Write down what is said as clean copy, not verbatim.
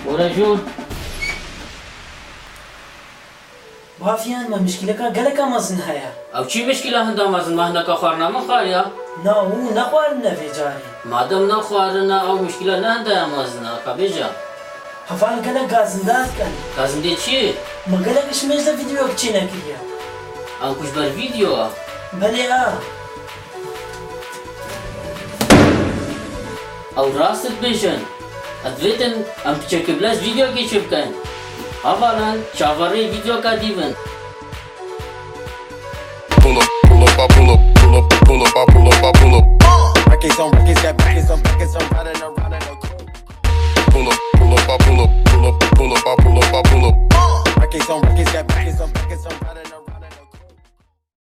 وره جون بافیان ما مشکلەکە گەلەکە مەزن هەیە ئەو چی مشکلە هەندا مەزن مەهنەکە خواردنامە خاریا ناو نەخوارد نەبێ جارێ مادەم نەخواردنە ئەو مشکلە نەهەندایە مەزنە کە بێژە هەفان گەلک گازنداتکەن کازندێ چی؟ مەگەلەکش مێژ لە ڤیدیۆ بچی نەکردە ئەم کوش بەر ڤیدیۆە بەلێ ئەو ڕاستت بێژن ئەدوێتن ئەم پچەکە بلەس ڤیدیۆکی چی بکەن هەڤالان چاوەڕێی ڤیدیۆکە دیبن Pull up, pull up, I pull up, pull up, pull up, I pull up, I pull up. Records on records, got records on records on.